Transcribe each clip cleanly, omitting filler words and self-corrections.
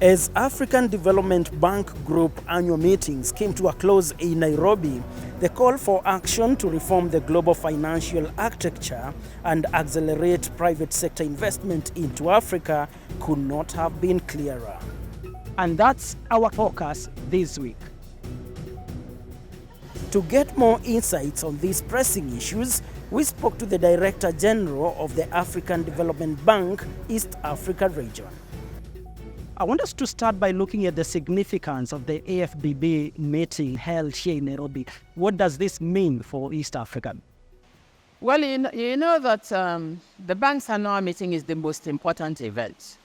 As African Development Bank Group annual meetings came to a close in Nairobi, the call for action to reform the global financial architecture and accelerate private sector investment into Africa could not have been clearer. And that's our focus this week. To get more insights on these pressing issues, we spoke to the Director General of the African Development Bank East Africa region. I want us to start by looking at the significance of the AfDB meeting held here in Nairobi. What does this mean for East Africa? Well, you know that the bank's annual meeting is the most important event.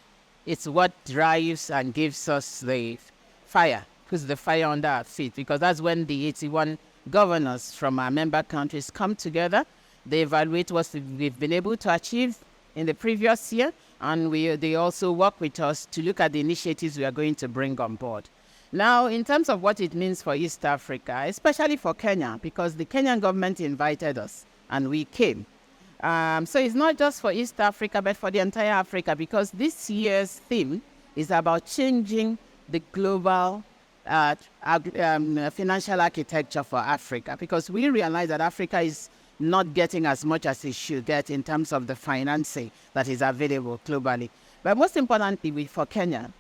It's what drives and gives us the fire, puts the fire under our feet, because that's when the 81 governors from our member countries come together. They evaluate what we've been able to achieve in the previous year, and they also work with us to look at the initiatives we are going to bring on board. Now, in terms of what it means for East Africa, especially for Kenya, because the Kenyan government invited us and we came. So it's not just for East Africa, but for the entire Africa, because this year's theme is about changing the global financial architecture for Africa, because we realize that Africa is not getting as much as it should get in terms of the financing that is available globally. But most importantly, for Kenya,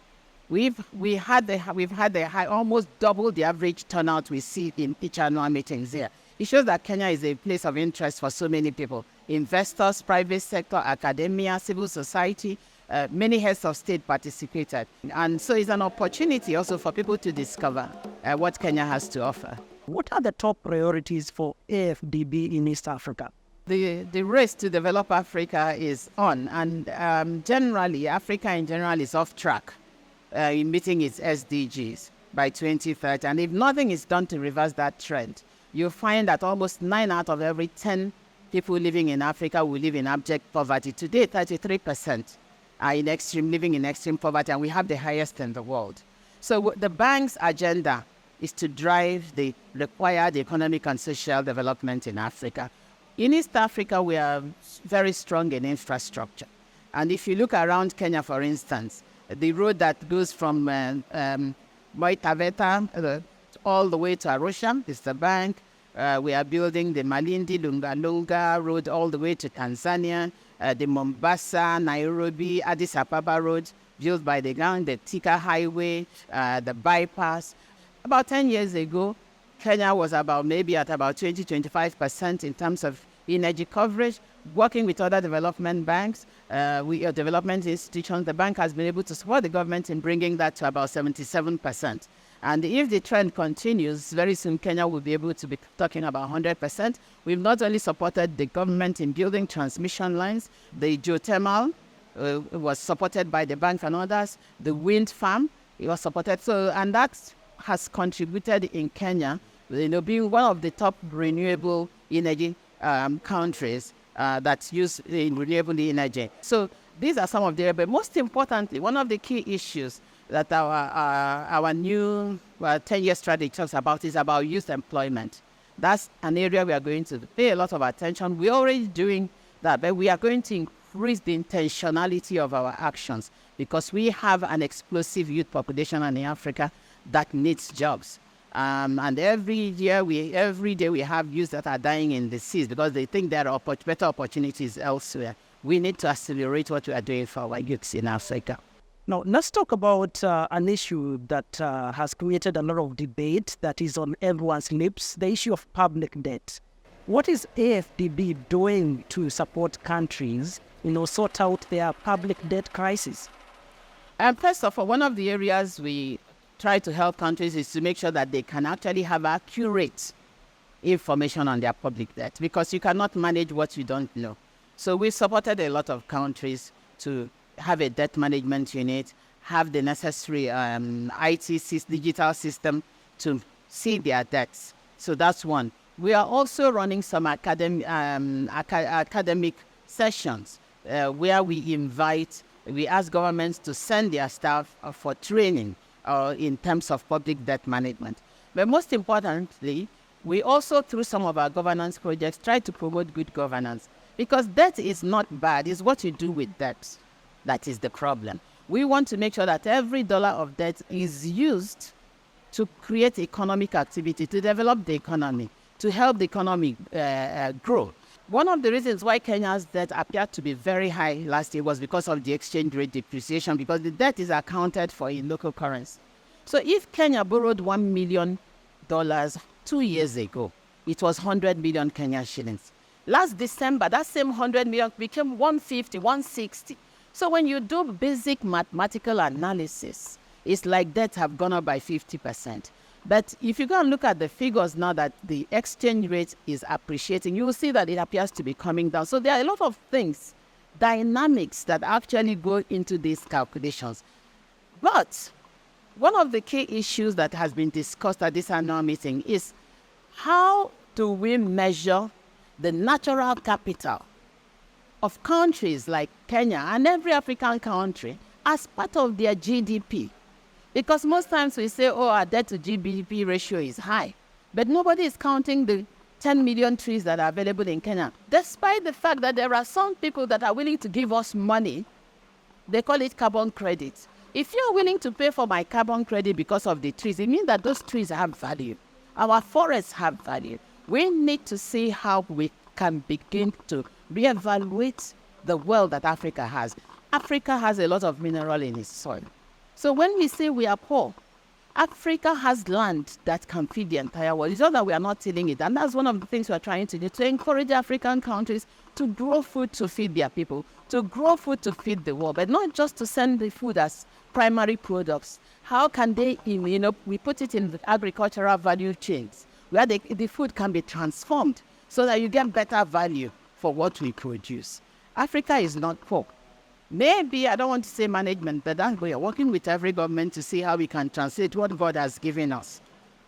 we've had the high, almost double the average turnout we see in each annual meetings here. It shows that Kenya is a place of interest for so many people: investors, private sector, academia, civil society. Many heads of state participated. And so it's an opportunity also for people to discover what Kenya has to offer. What are the top priorities for AfDB in East Africa? The race to develop Africa is on, and generally, Africa in general is off track in meeting its SDGs by 2030. And if nothing is done to reverse that trend, you'll find that almost 9 out of every 10 people living in Africa will live in abject poverty. Today, 33% are living in extreme poverty, and we have the highest in the world. So the bank's agenda is to drive the required economic and social development in Africa. In East Africa, we are very strong in infrastructure. And if you look around Kenya, for instance, the road that goes from Moi Taveta all the way to Arusha is the bank. We are building the Malindi Lunga road all the way to Tanzania, the Mombasa, Nairobi, Addis Ababa road built by the gang, the Thika Highway, the bypass. About 10 years ago, Kenya was at about 20-25% in terms of energy coverage. Working with other development banks, development institutions, the bank has been able to support the government in bringing that to about 77%. And if the trend continues, very soon Kenya will be able to be talking about 100%. We've not only supported the government in building transmission lines, the geothermal was supported by the bank and others, the wind farm, it was supported. And that has contributed in Kenya, being one of the top renewable energy countries that use renewable energy. So these are some of the, but most importantly, one of the key issues that our new 10-year strategy talks about is about youth employment. That's an area we are going to pay a lot of attention. We're already doing that, but we are going to increase the intentionality of our actions, because we have an explosive youth population in Africa that needs jobs. And every day we have youth that are dying in the seas because they think there are better opportunities elsewhere. We need to accelerate what we are doing for our youths in Africa. Now, let's talk about an issue that has created a lot of debate that is on everyone's lips, the issue of public debt. What is AfDB doing to support countries, sort out their public debt crisis? First of all, one of the areas we try to help countries is to make sure that they can actually have accurate information on their public debt, because you cannot manage what you don't know. So we supported a lot of countries to have a debt management unit, have the necessary digital system to see their debts. So that's one. We are also running some academic sessions where we ask governments to send their staff for training in terms of public debt management. But most importantly, we also, through some of our governance projects, try to promote good governance. Because debt is not bad, it's what you do with debt that is the problem. We want to make sure that every dollar of debt is used to create economic activity, to develop the economy, to help the economy grow. One of the reasons why Kenya's debt appeared to be very high last year was because of the exchange rate depreciation, because the debt is accounted for in local currency. So if Kenya borrowed $1 million 2 years ago, it was 100 million Kenya shillings. Last December, that same 100 million became 150, 160. So when you do basic mathematical analysis, it's like debts have gone up by 50%. But if you go and look at the figures now that the exchange rate is appreciating, you will see that it appears to be coming down. So there are a lot of things, dynamics that actually go into these calculations. But one of the key issues that has been discussed at this annual meeting is how do we measure the natural capital of countries like Kenya and every African country as part of their GDP? Because most times we say, oh, our debt to GDP ratio is high. But nobody is counting the 10 million trees that are available in Kenya. Despite the fact that there are some people that are willing to give us money, they call it carbon credits. If you're willing to pay for my carbon credit because of the trees, it means that those trees have value. Our forests have value. We need to see how we can begin to reevaluate the wealth that Africa has. Africa has a lot of mineral in its soil. So when we say we are poor, Africa has land that can feed the entire world. It's not that we are not tilling it. And that's one of the things we are trying to do, to encourage African countries to grow food to feed their people, to grow food to feed the world, but not just to send the food as primary products. How can they, we put it in the agricultural value chains where the food can be transformed so that you get better value for what we produce. Africa is not poor. Maybe, I don't want to say management, but we are working with every government to see how we can translate what God has given us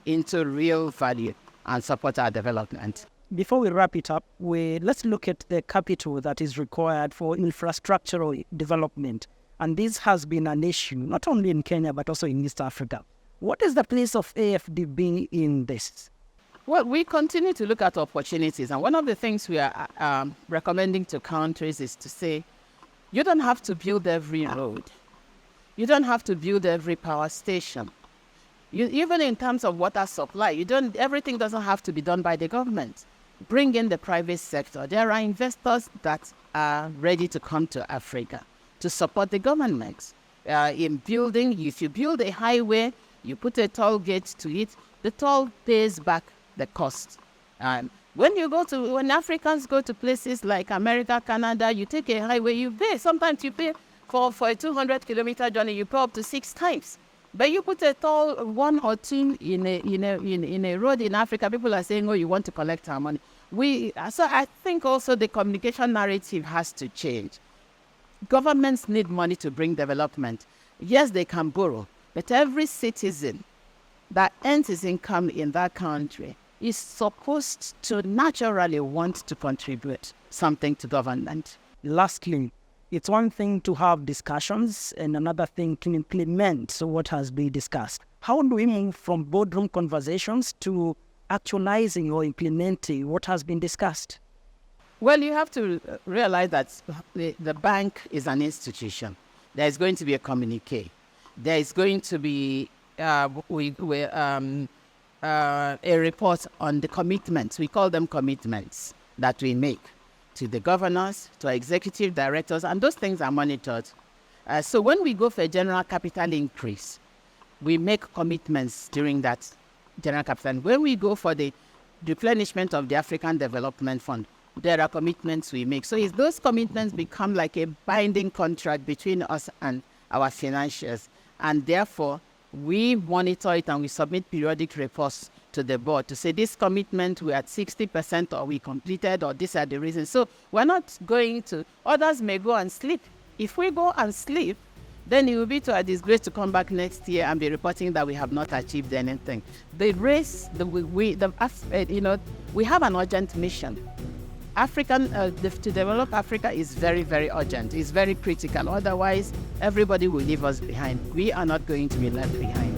into real value and support our development. Before we wrap it up, let's look at the capital that is required for infrastructural development. And this has been an issue, not only in Kenya, but also in East Africa. What is the place of AfDB in this? Well, we continue to look at opportunities. And one of the things we are recommending to countries is to say, you don't have to build every road. You don't have to build every power station. Even in terms of water supply, everything doesn't have to be done by the government. Bring in the private sector. There are investors that are ready to come to Africa to support the government. In building, if you build a highway, you put a toll gate to it, the toll pays back the cost. When Africans go to places like America, Canada, you take a highway, you pay. Sometimes you pay for a 200-kilometer journey, you pay up to 6 times. But you put a toll 1 or 2 in a road in Africa, people are saying, oh, you want to collect our money. So I think also the communication narrative has to change. Governments need money to bring development. Yes, they can borrow, but every citizen that earns his income in that country is supposed to naturally want to contribute something to government. Lastly, it's one thing to have discussions and another thing to implement what has been discussed. How do we move from boardroom conversations to actualizing or implementing what has been discussed? Well, you have to realize that the bank is an institution. There is going to be a communique. There is going to be a report on the commitments. We call them commitments that we make to the governors, to our executive directors, and those things are monitored. So when we go for a general capital increase, we make commitments during that general capital. And when we go for the replenishment of the African Development Fund, there are commitments we make. So if those commitments become like a binding contract between us and our financiers, and therefore we monitor it and we submit periodic reports to the board to say this commitment we're at 60% or we completed or these are the reasons. So we're not going to, others may go and sleep. If we go and sleep, then it will be to our disgrace to come back next year and be reporting that we have not achieved anything. The race, we have an urgent mission. To develop Africa is very, very urgent. It's very critical. Otherwise, everybody will leave us behind. We are not going to be left behind.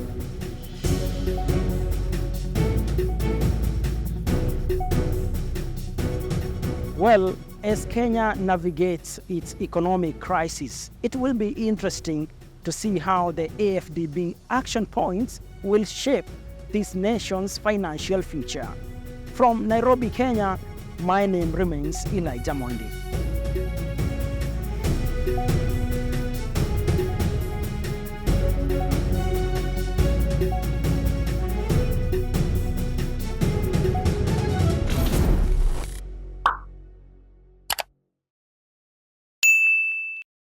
Well, as Kenya navigates its economic crisis, it will be interesting to see how the AfDB action points will shape this nation's financial future. From Nairobi, Kenya, my name remains Elijah Mondi.